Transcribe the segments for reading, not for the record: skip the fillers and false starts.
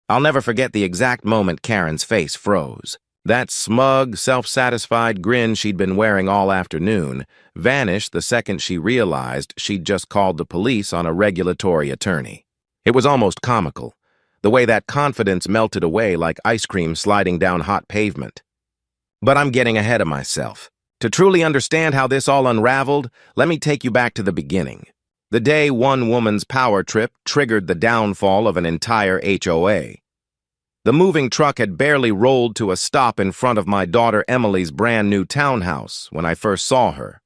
I'll never forget the exact moment Karen's face froze. That smug, self-satisfied grin she'd been wearing all afternoon vanished the second she realized she'd just called the police on a regulatory attorney. It was almost comical, the way that confidence melted away like ice cream sliding down hot pavement. But I'm getting ahead of myself. To truly understand how this all unraveled, let me take you back to the beginning. The day one woman's power trip triggered the downfall of an entire HOA. The moving truck had barely rolled to a stop in front of my daughter Emily's brand new townhouse when I first saw her.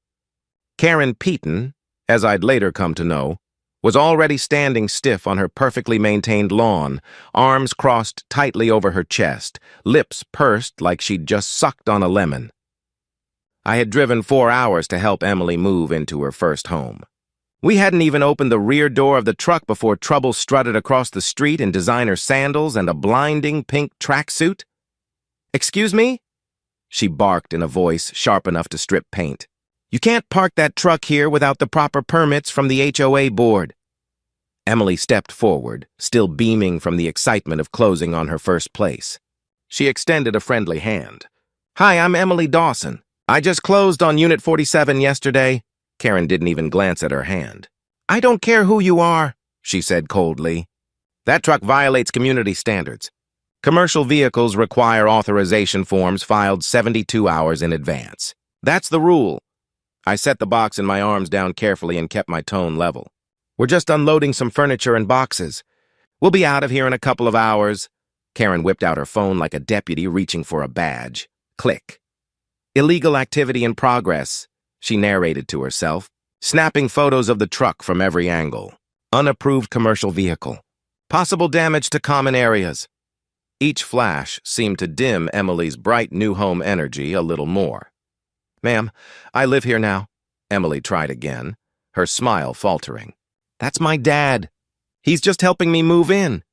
Karen Peaton, as I'd later come to know, was already standing stiff on her perfectly maintained lawn, arms crossed tightly over her chest, lips pursed like she'd just sucked on a lemon. I had driven 4 hours to help Emily move into her first home. We hadn't even opened the rear door of the truck before Trouble strutted across the street in designer sandals and a blinding pink tracksuit. "Excuse me?" she barked in a voice sharp enough to strip paint. "You can't park that truck here without the proper permits from the HOA board." Emily stepped forward, still beaming from the excitement of closing on her first place. She extended a friendly hand. "Hi, I'm Emily Dawson. I just closed on Unit 47 yesterday." Karen didn't even glance at her hand. "I don't care who you are," she said coldly. "That truck violates community standards. Commercial vehicles require authorization forms filed 72 hours in advance. That's the rule." I set the box in my arms down carefully and kept my tone level. "We're just unloading some furniture and boxes. We'll be out of here in a couple of hours." Karen whipped out her phone like a deputy reaching for a badge. Click. "Illegal activity in progress," she narrated to herself, snapping photos of the truck from every angle. "Unapproved commercial vehicle. Possible damage to common areas." Each flash seemed to dim Emily's bright new home energy a little more. "Ma'am, I live here now." Emily tried again, her smile faltering. "That's my dad. He's just helping me move in."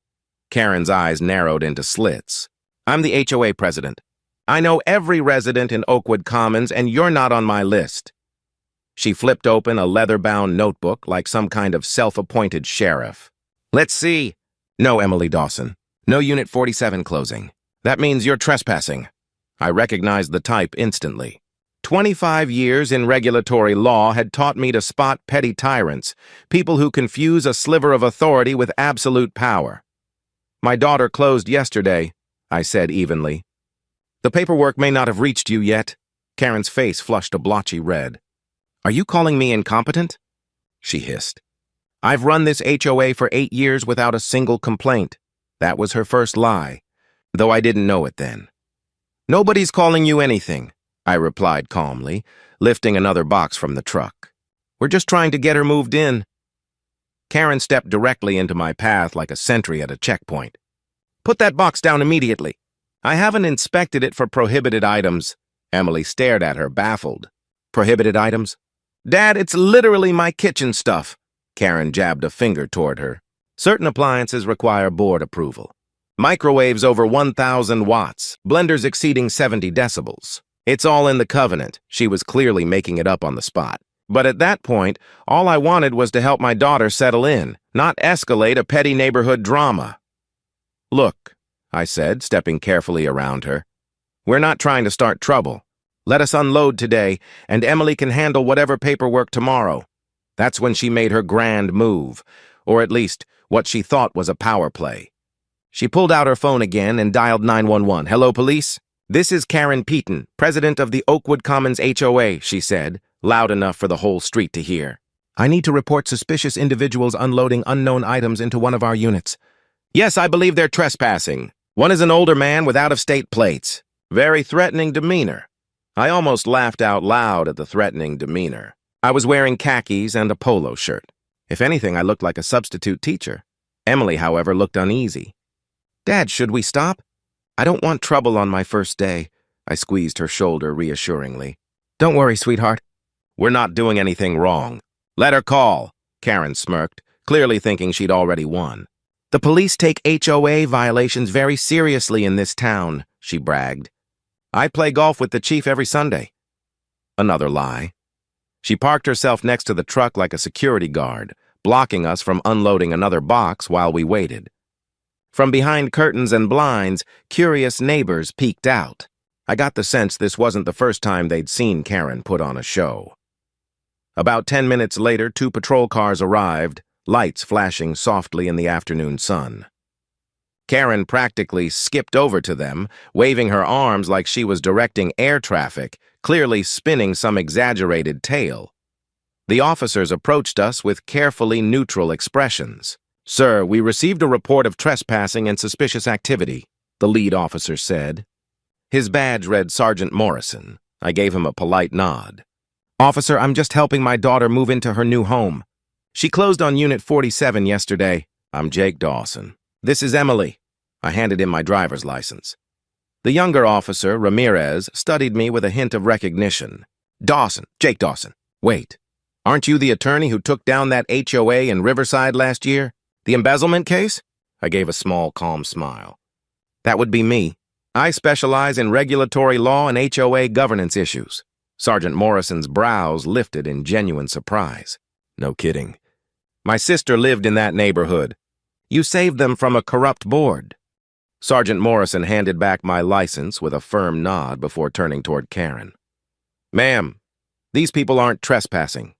Karen's eyes narrowed into slits. "I'm the HOA president. I know every resident in Oakwood Commons, and you're not on my list." She flipped open a leather-bound notebook like some kind of self-appointed sheriff. "Let's see." "No, Emily Dawson. No Unit 47 closing. That means you're trespassing." I recognized the type instantly. 25 years in regulatory law had taught me to spot petty tyrants, people who confuse a sliver of authority with absolute power. "My daughter closed yesterday," I said evenly. "The paperwork may not have reached you yet." Karen's face flushed a blotchy red. "Are you calling me incompetent?" she hissed. "I've run this HOA for 8 years without a single complaint." That was her first lie, though I didn't know it then. "Nobody's calling you anything," I replied calmly, lifting another box from the truck. "We're just trying to get her moved in." Karen stepped directly into my path like a sentry at a checkpoint. "Put that box down immediately." "I haven't inspected it for prohibited items." Emily stared at her, baffled. "Prohibited items?" "Dad, it's literally my kitchen stuff." Karen jabbed a finger toward her. "Certain appliances require board approval. Microwaves over 1,000 watts, blenders exceeding 70 decibels. It's all in the covenant." She was clearly making it up on the spot. But at that point, all I wanted was to help my daughter settle in, not escalate a petty neighborhood drama. "Look," I said, stepping carefully around her. "We're not trying to start trouble. Let us unload today, and Emily can handle whatever paperwork tomorrow." That's when she made her grand move, or at least what she thought was a power play. She pulled out her phone again and dialed 911. "Hello, police? This is Karen Peaton, president of the Oakwood Commons HOA," she said, loud enough for the whole street to hear. "I need to report suspicious individuals unloading unknown items into one of our units." "Yes, I believe they're trespassing. One is an older man with out-of-state plates. Very threatening demeanor." I almost laughed out loud at the threatening demeanor. I was wearing khakis and a polo shirt. If anything, I looked like a substitute teacher. Emily, however, looked uneasy. "Dad, should we stop?" "I don't want trouble on my first day." I squeezed her shoulder reassuringly. "Don't worry, sweetheart. We're not doing anything wrong." "Let her call," Karen smirked, clearly thinking she'd already won. "The police take HOA violations very seriously in this town," she bragged. "I play golf with the chief every Sunday." Another lie. She parked herself next to the truck like a security guard, blocking us from unloading another box while we waited. From behind curtains and blinds, curious neighbors peeked out. I got the sense this wasn't the first time they'd seen Karen put on a show. About 10 minutes later, 2 patrol cars arrived, lights flashing softly in the afternoon sun. Karen practically skipped over to them, waving her arms like she was directing air traffic, clearly spinning some exaggerated tale. The officers approached us with carefully neutral expressions. "Sir, we received a report of trespassing and suspicious activity," the lead officer said. His badge read Sergeant Morrison. I gave him a polite nod. "Officer, I'm just helping my daughter move into her new home. She closed on Unit 47 yesterday. I'm Jake Dawson. This is Emily." I handed him my driver's license. The younger officer, Ramirez, studied me with a hint of recognition. "Dawson, Jake Dawson. Wait, aren't you the attorney who took down that HOA in Riverside last year? The embezzlement case?" I gave a small, calm smile. "That would be me. I specialize in regulatory law and HOA governance issues." Sergeant Morrison's brows lifted in genuine surprise. "No kidding. My sister lived in that neighborhood. You saved them from a corrupt board." Sergeant Morrison handed back my license with a firm nod before turning toward Karen. "Ma'am, these people aren't trespassing.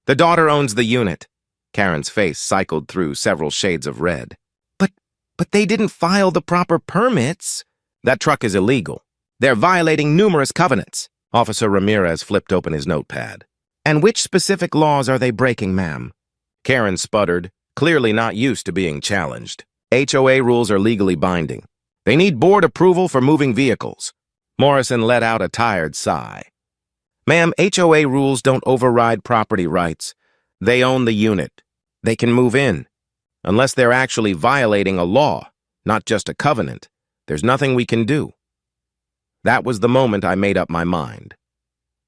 The daughter owns the unit." Karen's face cycled through several shades of red. But they didn't file the proper permits." "That truck is illegal. They're violating numerous covenants." Officer Ramirez flipped open his notepad. "And which specific laws are they breaking, ma'am?" Karen sputtered, clearly not used to being challenged. "HOA rules are legally binding. They need board approval for moving vehicles." Morrison let out a tired sigh. "Ma'am, HOA rules don't override property rights. They own the unit. They can move in. Unless they're actually violating a law, not just a covenant, there's nothing we can do." That was the moment I made up my mind.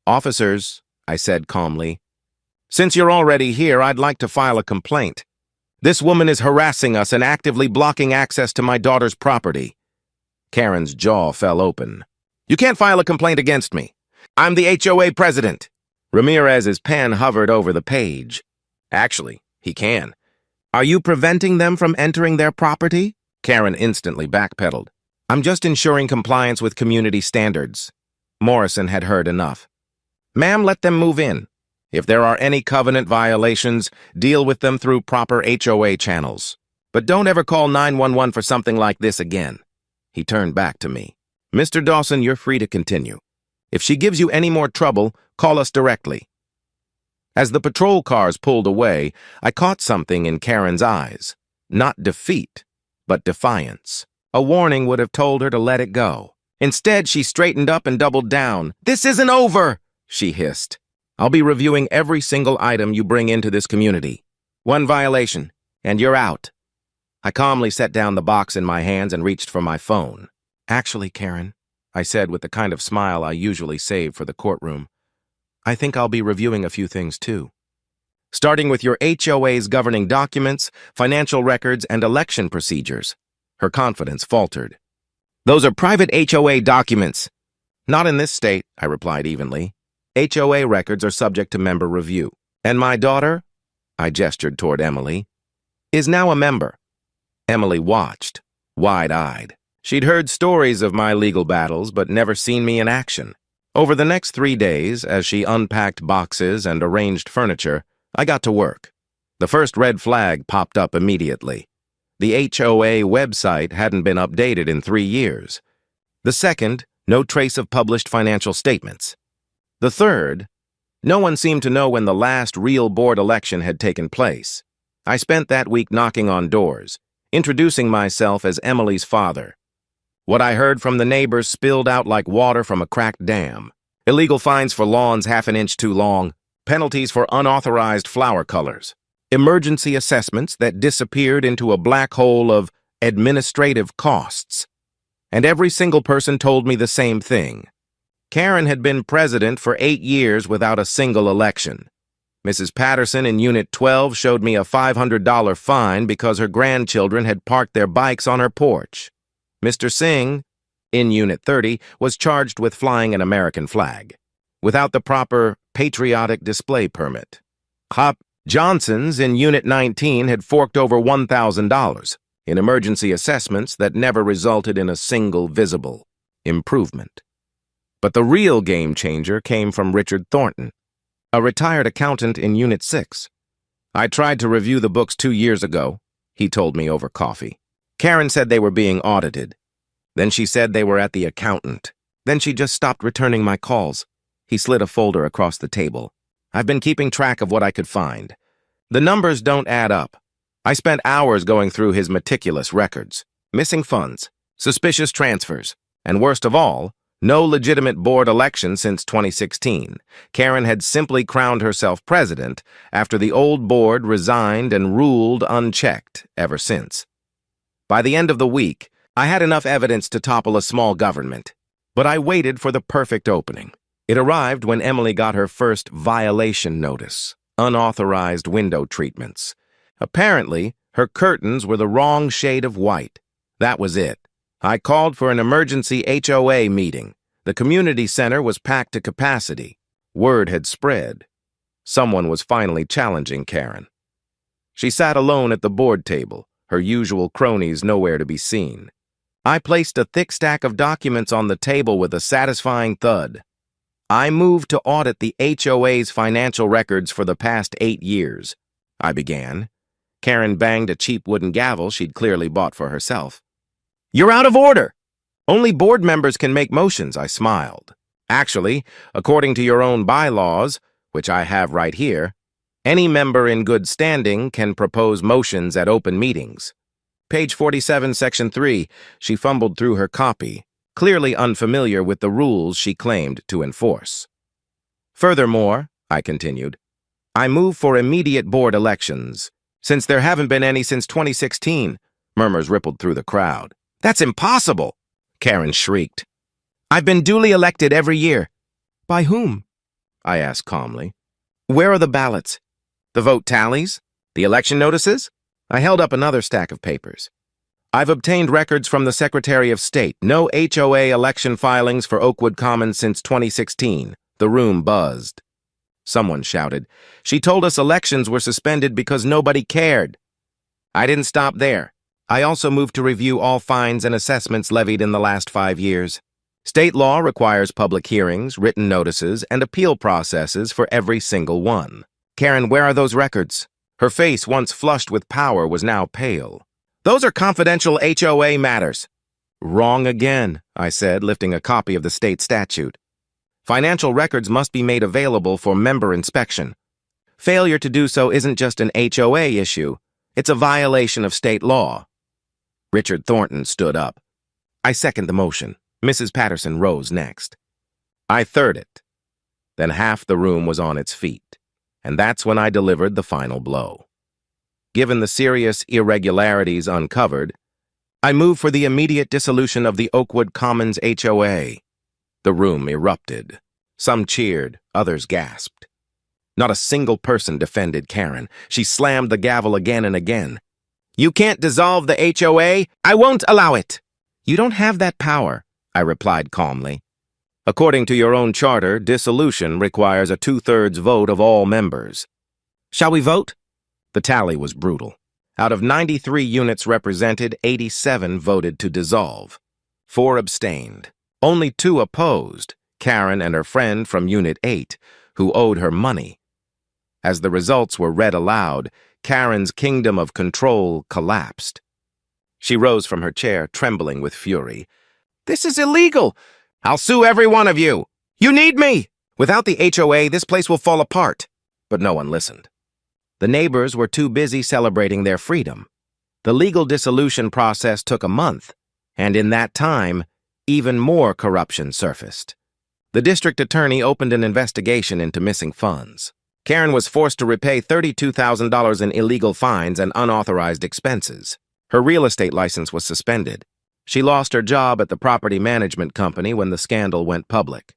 "Officers," I said calmly, "since you're already here, I'd like to file a complaint. This woman is harassing us and actively blocking access to my daughter's property." Karen's jaw fell open. "You can't file a complaint against me. I'm the HOA president." Ramirez's pen hovered over the page. "Actually, he can." "Are you preventing them from entering their property?" Karen instantly backpedaled. "I'm just ensuring compliance with community standards." Morrison had heard enough. "Ma'am, let them move in. If there are any covenant violations, deal with them through proper HOA channels. But don't ever call 911 for something like this again." He turned back to me. "Mr. Dawson, you're free to continue. If she gives you any more trouble, call us directly." As the patrol cars pulled away, I caught something in Karen's eyes. Not defeat, but defiance. A warning would have told her to let it go. Instead, she straightened up and doubled down. "This isn't over," she hissed. "I'll be reviewing every single item you bring into this community. One violation, and you're out." I calmly set down the box in my hands and reached for my phone. "Actually, Karen," I said with the kind of smile I usually save for the courtroom, "I think I'll be reviewing a few things too. Starting with your HOA's governing documents, financial records, and election procedures." Her confidence faltered. "Those are private HOA documents." "Not in this state," I replied evenly. "HOA records are subject to member review. And my daughter," I gestured toward Emily, "is now a member." Emily watched, wide-eyed. She'd heard stories of my legal battles, but never seen me in action. Over the next 3 days, as she unpacked boxes and arranged furniture, I got to work. The first red flag popped up immediately. The HOA website hadn't been updated in 3 years. The second, no trace of published financial statements. The third, no one seemed to know when the last real board election had taken place. I spent that week knocking on doors, introducing myself as Emily's father. What I heard from the neighbors spilled out like water from a cracked dam. Illegal fines for lawns half an inch too long, penalties for unauthorized flower colors, emergency assessments that disappeared into a black hole of administrative costs. And every single person told me the same thing. Karen had been president for 8 years without a single election. Mrs. Patterson in Unit 12 showed me a $500 fine because her grandchildren had parked their bikes on her porch. Mr. Singh, in Unit 30, was charged with flying an American flag, without the proper patriotic display permit. Hop Johnson's in Unit 19 had forked over $1,000. in emergency assessments that never resulted in a single visible improvement. But the real game changer came from Richard Thornton, a retired accountant in Unit 6. "I tried to review the books 2 years ago," he told me over coffee. "Karen said they were being audited. Then she said they were at the accountant. Then she just stopped returning my calls." He slid a folder across the table. "I've been keeping track of what I could find. The numbers don't add up. I spent hours going through his meticulous records. Missing funds, suspicious transfers, and worst of all, no legitimate board election since 2016. Karen had simply crowned herself president after the old board resigned and ruled unchecked ever since. By the end of the week, I had enough evidence to topple a small government, but I waited for the perfect opening. It arrived when Emily got her first violation notice, unauthorized window treatments. Apparently, her curtains were the wrong shade of white. That was it. I called for an emergency HOA meeting. The community center was packed to capacity. Word had spread. Someone was finally challenging Karen. She sat alone at the board table, her usual cronies nowhere to be seen. I placed a thick stack of documents on the table with a satisfying thud. "I moved to audit the HOA's financial records for the past 8 years, I began. Karen banged a cheap wooden gavel she'd clearly bought for herself. "You're out of order! Only board members can make motions," I smiled. "Actually, according to your own bylaws, which I have right here, any member in good standing can propose motions at open meetings." Page 47, Section 3, she fumbled through her copy, clearly unfamiliar with the rules she claimed to enforce. "Furthermore," I continued, "I move for immediate board elections, since there haven't been any since 2016, murmurs rippled through the crowd. "That's impossible!" Karen shrieked. "I've been duly elected every year." "By whom?" I asked calmly. "Where are the ballots? The vote tallies? The election notices?" I held up another stack of papers. "I've obtained records from the Secretary of State. No HOA election filings for Oakwood Commons since 2016. The room buzzed. Someone shouted, "She told us elections were suspended because nobody cared." I didn't stop there. I also moved to review all fines and assessments levied in the last 5 years. State law requires public hearings, written notices, and appeal processes for every single one. "Karen, where are those records?" Her face, once flushed with power, was now pale. "Those are confidential HOA matters." "Wrong again," I said, lifting a copy of the state statute. "Financial records must be made available for member inspection. Failure to do so isn't just an HOA issue. It's a violation of state law." Richard Thornton stood up. "I second the motion." Mrs. Patterson rose next. I third it. Then half the room was on its feet, and that's when I delivered the final blow. Given the serious irregularities uncovered, I moved for the immediate dissolution of the Oakwood Commons HOA. The room erupted. Some cheered, others gasped. Not a single person defended Karen. She slammed the gavel again and again. "You can't dissolve the HOA. I won't allow it." "You don't have that power," I replied calmly. "According to your own charter, dissolution requires a 2/3 vote of all members." "Shall we vote?" The tally was brutal. Out of 93 units represented, 87 voted to dissolve. 4 abstained. Only 2 opposed, Karen and her friend from Unit 8, who owed her money. As the results were read aloud, Karen's kingdom of control collapsed. She rose from her chair, trembling with fury. "This is illegal! I'll sue every one of you! You need me! Without the HOA, this place will fall apart." But no one listened. The neighbors were too busy celebrating their freedom. The legal dissolution process took a month, and in that time, even more corruption surfaced. The district attorney opened an investigation into missing funds. Karen was forced to repay $32,000 in illegal fines and unauthorized expenses. Her real estate license was suspended. She lost her job at the property management company when the scandal went public.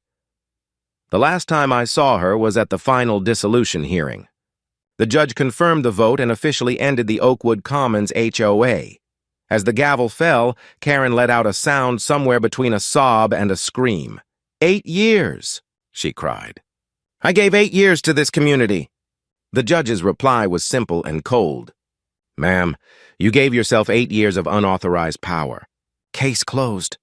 The last time I saw her was at the final dissolution hearing. The judge confirmed the vote and officially ended the Oakwood Commons HOA. As the gavel fell, Karen let out a sound somewhere between a sob and a scream. 8 years, she cried. "I gave 8 years to this community." The judge's reply was simple and cold. Ma'am, you gave yourself 8 years of unauthorized power. Case closed.